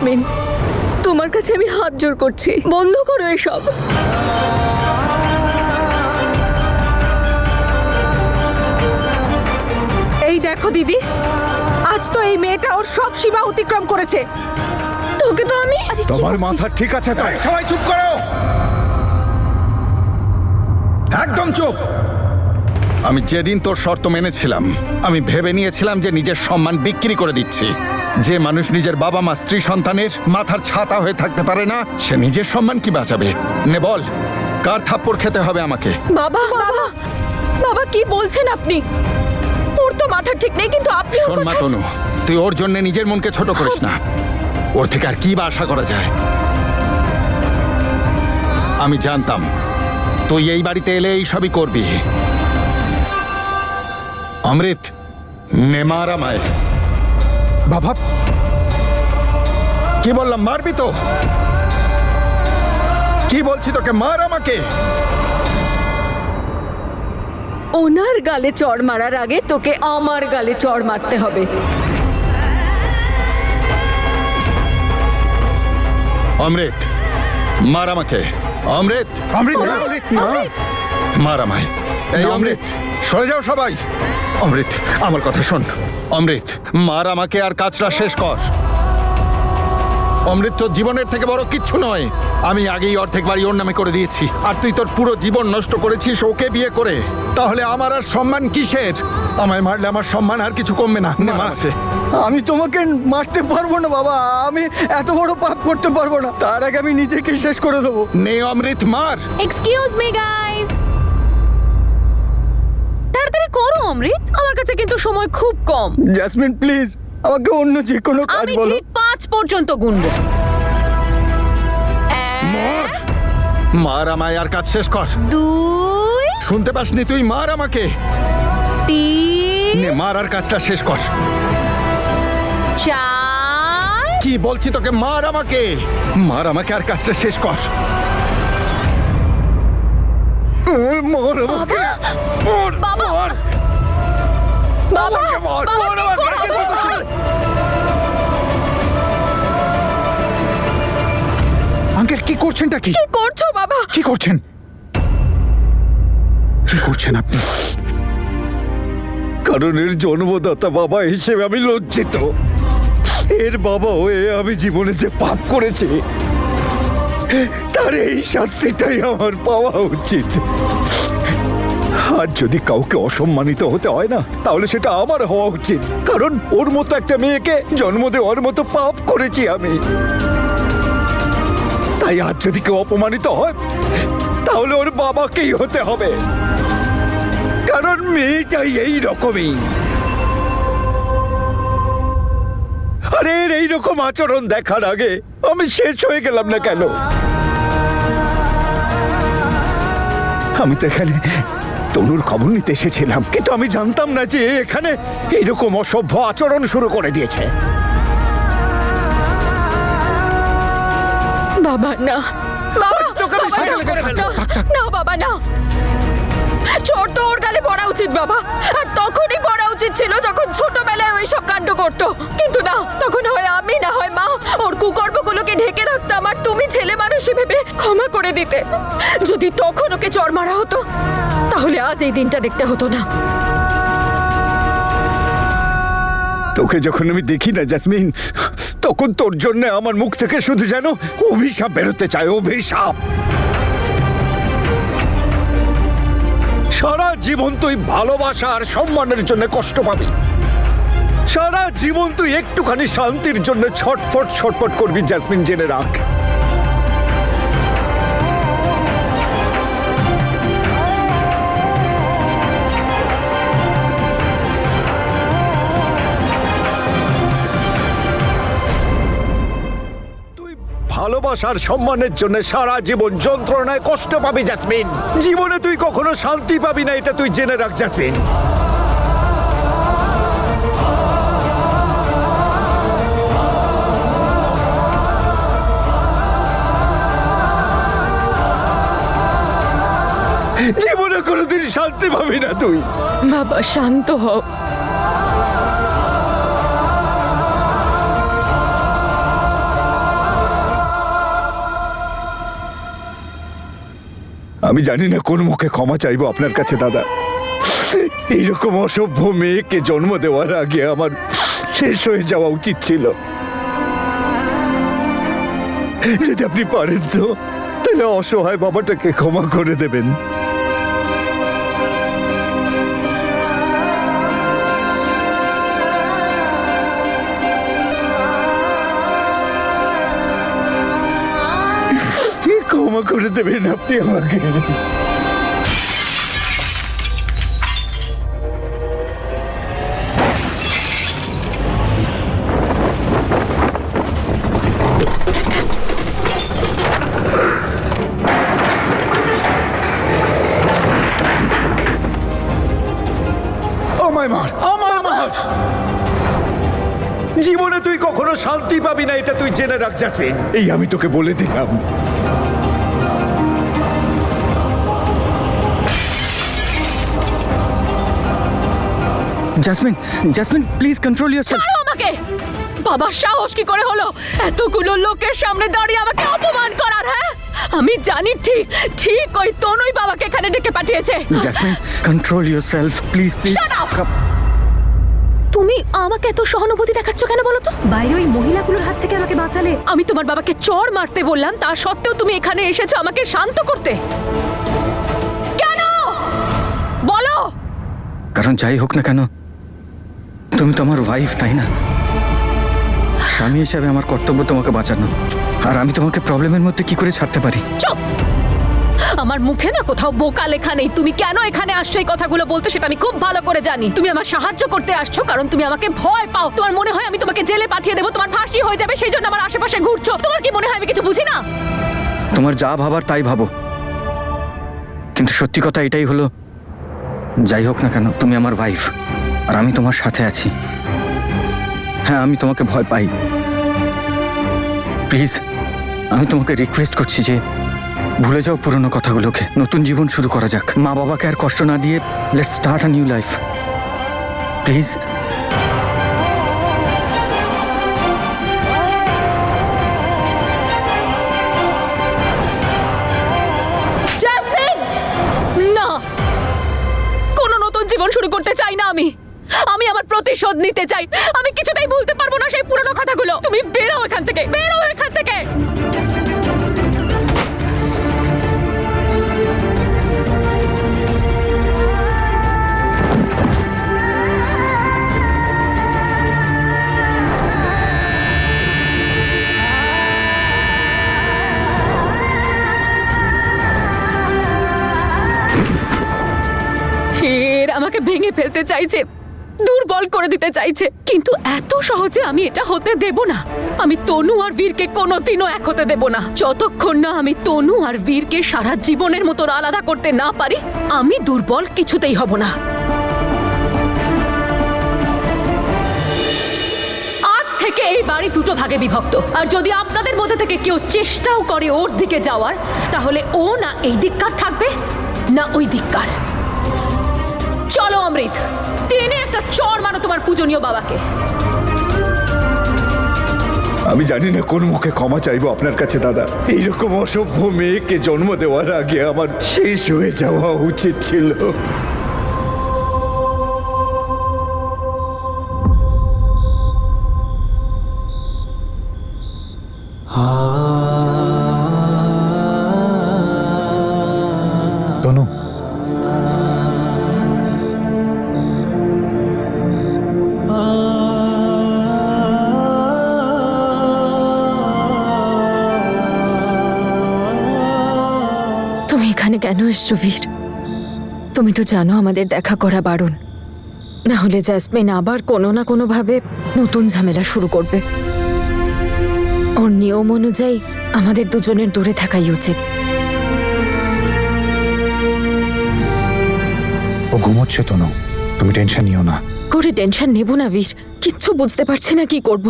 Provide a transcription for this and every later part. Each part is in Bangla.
জেসমিন, তোমার কাছে আমি হাত জোর করছি, বন্ধ করো এসব। এই দেখো দিদি, আজ তো এই মেয়েটা ওর সব সীমা অতিক্রম করেছে। তোকে তো আমি তোমার মাথা ঠিক আছে তো? সবাই চুপ করো, একদম চুপ। আমি যেদিন তোর শর্ত মেনেছিলাম, আমি ভেবে নিয়েছিলাম যে নিজের সম্মান বিক্রি করে দিচ্ছি। যে মানুষ নিজের বাবা মা স্ত্রী সন্তানের মাথার ছাতা হয়ে থাকতে পারে না, সে নিজের সম্মান কি বাঁচাবে? নে বল, কার থাপ্পড় খেতে হবে আমাকে? বাবা বাবা বাবা, কি বলছেন আপনি? ওর তো মাথা ঠিক নেই, কিন্তু আপনি শোন মা তনু, তুই ওর জন্য নিজের মনকে ছোট করিস না। ওর থেকে আর কি বা আশা করা যায়? আমি জানতাম তুই এই বাড়িতে এলে এই সবই করবি। অমৃত, নে মার আমায়। বাবা, কি বললাম? মারবি তো? কি বলছি তোকে? মার আমাকে। ওনার গালে চড় মারার আগে তোকে আমার গালে চড় মারতে হবে। অমৃত, মার আমাকে। অমৃত, অমৃত, মার আমায়। এই অমৃত, সরে যাও সবাই। অমৃত, আমার কথা শোন। অমৃত, মার আমাকে আর কাজটা শেষ কর। অমৃত তোর জীবনের থেকে বড় কিচ্ছু নয়। আমি আগেই অর্ধেক বাড়ি ওর নামে করে দিয়েছি, আর তুই তোর পুরো জীবন নষ্ট করেছিস ওকে বিয়ে করে। তাহলে আমার আর সম্মান কিসের? আমায় মারলে আমার সম্মান আর কিছু কমবে না। নে মার। আমি তোমাকে মারতে পারবো না বাবা, আমি এত বড় পাপ করতে পারবো না। তার আগে আমি নিজেকে শেষ করে দেবো। নে অমৃত, মার। এক্সকিউজ মি গাইস, তাড়াতাড়ি করো অমৃত, আমার কাছে কিন্তু সময় খুব কম। জেসমিন প্লিজ, আমাকে অন্য যে কোনো কাজ আমি বলো। ঠিক 5 পর্যন্ত গুনবো। মার আমায় আর কাজ শেষ কর। 2 শুনতে পাসনি তুই? মার আমাকে। 3 নে মার আর কাজটা শেষ কর। 4 কি বলছি তোকে? মার আমাকে। মার আমাকে আর কাজটা শেষ কর। মার আমাকে। মার, বাবা! মার। বাবা আমাকে মার, বাবা, মার আমাকে। কি করছো? আঙ্কেল, কি করছেনটা? কি কি করছো বাবা? কি করছেন? কি করছেন আপনি? কারণ এর জন্মদাতা বাবা হিসেবে আমি লজ্জিত। এর বাবা হয়ে আমি জীবনে যে পাপ করেছি, তার এই শাস্তিটাই আমার পাওয়া উচিত। আর যদি কাউকে অসম্মানিত হতে হয় না, তাহলে সেটা আমার হওয়া উচিত। কারণ ওর মতো একটা মেয়েকে জন্ম দেওয়ার মতো পাপ করেছি আমি। তাই আজ যদি কেউ অপমানিত হয়, তাহলে ওর বাবাকেই হতে হবে। কারণ মেয়েটাই এই রকমই। আরে এর এইরকম আচরণ দেখার আগে আমি শেষ হয়ে গেলাম না কেন? আমি তো এখানে তনুর খবর নিতে এসেছিলাম, কিন্তু আমি জানতাম না যে এখানে এইরকম অসভ্য আচরণ শুরু করে দিয়েছে। বাবা না, বাবা না, বাবা না। চোর তো ওর গালে পড়া উচিত বাবা, আর তখনই পড়া উচিত ছিল যখন ছোটবেলায় ওই সব কাণ্ড করতো। কিন্তু না, তখন হয় আমি না হয় মা ওর কুকর্মগুলোকে ঢেকে রাখতাম, আর তুমি ছেলে মানুষ ভেবে ক্ষমা করে দিতে। যদি তখন ওকে চড় মারা হতো, তাহলে আজ এই দিনটা দেখতে হতো না। তোকে যখন আমি দেখি না জেসমিন, তখন তোর জন্য আমার মুখ থেকে শুধু যেন অভিশাপ বেরোতে চায়। অভিশাপ। সারা জীবন তুই ভালোবাসা আর সম্মানের জন্য কষ্ট পাবি। সারা জীবন তুই একটুখানি শান্তির জন্য ছটফট ছটফট করবি। জেসমিন, জেনে রাখ, ভালোবাসার সম্মানের জন্য সারা জীবন যন্ত্রণায় কষ্ট পাবি জেসমিন। জীবনে তুই কখনো শান্তি পাবি না, এটা তুই জেনে রাখ জেসমিন। জীবনে কোনোদিন শান্তি পাবি না তুই। বাবা শান্ত হও। আমি জানি না কোন মুখে ক্ষমা চাইবো আপনার কাছে দাদা। এইরকম অসভ্য মেয়েকে জন্ম দেওয়ার আগে আমার শেষ হয়ে যাওয়া উচিত ছিল। যদি আপনি পারেন তো তাহলে অসহায় বাবাটাকে ক্ষমা করে দেবেন। ক্ষমা করে দেবেন আপনি আমাকে। জীবনে তুই কখনো শান্তি পাবি না, এটা তুই জেনে রাখ জাসমিন। এই আমি তোকে বলে দিলাম। Jasmine, jasmine please control yourself. ছাড়ো আমাকে! বাবার সাহস কি করে হলো এতগুলো লোকের সামনে দাঁড়িয়ে আমাকে অপমান করার? হ্যাঁ, আমি জানি ঠিক ঠিক ওই তনুই বাবাকে এখানে ডেকে পাঠিয়েছে। Jasmine control yourself please please. Shut up! তুমি আমাকে এত সহানুভূতি দেখাচ্ছ কেন বলো তো? বাইরে ওই মহিলাগুলোর হাত থেকে আমাকে বাঁচালে। আমি তোমার বাবাকে চড় মারতে বললাম, তা সত্ত্বেও তুমি এখানে এসেছো আমাকে শান্ত করতে। কেন বলো? কারণ যাই হোক না কেন তুমি তো আমার ওয়াইফ, তাই না? স্বামী হিসাবে আমার কর্তব্য তোমাকে বাঁচানো, আর আমি তোমাকে প্রবলেমের মধ্যে কি করে ছাড়তে পারি? চুপ! আমার মুখে না কোথাও বোকা লেখা নেই। তুমি কেন এখানে আসছো এই কথাগুলো বলতে সেটা আমি খুব ভালো করে জানি। তুমি আমার সাহায্য করতে আসছো কারণ তুমি আমাকে ভয় পাও। তোমার মনে হয় আমি তোমাকে জেলে পাঠিয়ে দেবো, তোমার ফাঁসি হয়ে যাবে, সেই জন্য আমার আশেপাশে ঘুরছো। তোমার কি মনে হয় আমি কিছু বুঝি না? তোমার যা ভাবার তাই ভাবো, কিন্তু সত্যি কথা এটাই হলো, যাই হোক না কেন তুমি আমার ওয়াইফ, আর আমি তোমার সাথে আছি। হ্যাঁ, আমি তোমাকে ভয় পাই। প্লিজ আমি তোমাকে রিকোয়েস্ট করছি যে ভুলে যাও পুরনো কথাগুলোকে, নতুন জীবন শুরু করা যাক। মা বাবাকে আর কষ্ট না দিয়ে let's start a new life please. Jasmine! না, কোনো নতুন জীবন শুরু করতে চাই না আমি। আমি আমার প্রতিশোধ নিতে চাই। আমি কিছুতেই ভুলতে পারবো না সেই পুরনো কথাগুলো। তুমি বেরো এখান থেকে, বেরো এখান থেকে। আমাকে ভেঙে ফেলতে চাইছে, দুর্বল করে দিতে চাইছে, কিন্তু এত সহজে আমি এটা হতে দেব না। আমি তনু আর বীরকে কোনোদিনও এক হতে দেব না। যতক্ষণ না আমি তনু আর বীরকে সারা জীবনের মতো আলাদা করতে না পারি, আমি দুর্বল কিছুতেই হব না। আজ থেকে এই বাড়ি দুটো ভাগে বিভক্ত, আর যদি আপনাদের মধ্যে থেকে কেউ চেষ্টাও করে ওর দিকে যাওয়ার, তাহলে ও না এই দিককার থাকবে না ওই দিককার। চলো অমৃত, টেনে একটা চড় মারো তোমার পূজনীয় বাবাকে। আমি জানি না কোন মুখে ক্ষমা চাইবো আপনার কাছে দাদা। এইরকম অসভ্য মেয়েকে জন্ম দেওয়ার আগে আমার শেষ হয়ে যাওয়া উচিত ছিল। তনু, তুমি এখানে কেন এসছো বীর? তুমি তো জানো আমাদের দেখা করা বারণ, না হলে জ্যাসমিন আবার কোনো না কোনো ভাবে নতুন ঝামেলা শুরু করবে। ওর নিয়ম অনুযায়ী আমাদের দুজনের দূরে থাকাই উচিত। ও ঘুমোচ্ছে তনু, তুমি টেনশন নিও না। করে টেনশন নেব না বীর, কিচ্ছু বুঝতে পারছি না কি করব।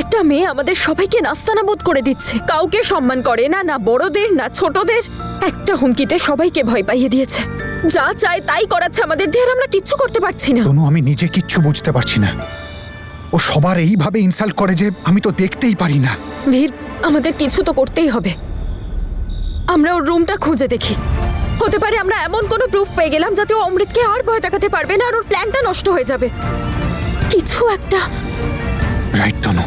একটা মেয়ে আমাদের সবাইকে নাস্তানাবোধ করে দিচ্ছে, কাউকে সম্মান করে না, না বড়দের না ছোটদের। একটা হুমকিতে সবাইকে ভয় পাইয়ে দিয়েছে, যা চায় তাই করাচ্ছে আমাদের দিয়ে, আর আমরা কিচ্ছু করতে পারছি না। তনু, আমি নিজে কিচ্ছু বুঝতে পারছি না। ও সবার এইভাবে ইনসাল্ট করে যে আমি তো দেখতেই পারি না। বীর, আমাদের কিছু তো করতেই হবে। আমরা ওর রুমটা খুঁজে দেখি, হতে পারে আমরা এমন কোনো প্রুফ পেয়ে গেলাম যাতে ও অমৃতকে আর ভয় দেখাতে পারবে না আর ওর প্ল্যানটা নষ্ট হয়ে যাবে। কিছু একটা। রাইট তনু,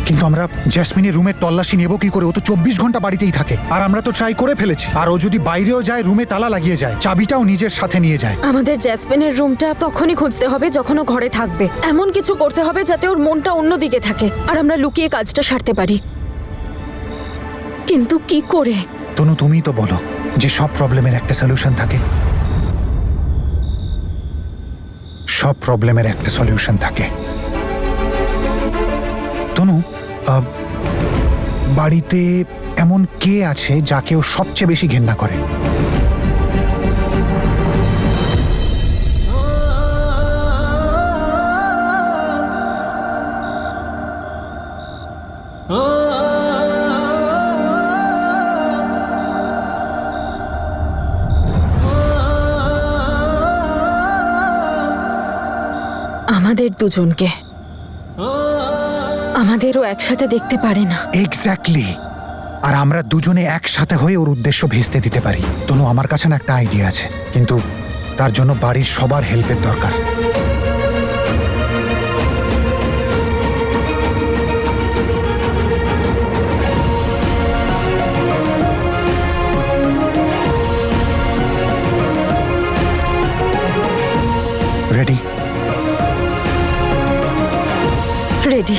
কিন্তু আমরা জ্যাসমিনের রুমের তল্লাশি নেব কি করে? ও তো 24 ঘন্টা বাড়িতেই থাকে, আর আমরা তো ট্রাই করে ফেলেছি। আর ও যদি বাইরেও যায়, রুমে তালা লাগিয়ে যায়, চাবিটাও নিজের সাথে নিয়ে যায়। আমাদের জ্যাসমিনের রুমটা তখনই খুঁজতে হবে যখন ও ঘরে থাকবে। এমন কিছু করতে হবে যাতে ওর মনটা অন্যদিকে থাকে আর আমরা লুকিয়ে কাজটা সারতে পারি। কিন্তু কি করে? তনু, তুমিই তো বলো যে সব প্রবলেমের একটা সলিউশন থাকে। সব প্রবলেমের একটা সলিউশন থাকে। তনু, বাড়িতে এমন কে আছে যাকে ও সবচেয়ে বেশি ঘেন্না করে? আমাদের দুজনকে। আমাদেরও একসাথে দেখতে পারে না। এক্স্যাক্টলি। আর আমরা দুজনে একসাথে হয়ে ওর উদ্দেশ্য ভেস্তে দিতে পারি। তনু, আমার কাছে না একটা আইডিয়া আছে, কিন্তু তার জন্য বাড়ির সবার হেল্পের দরকার। রেডি? রেডি।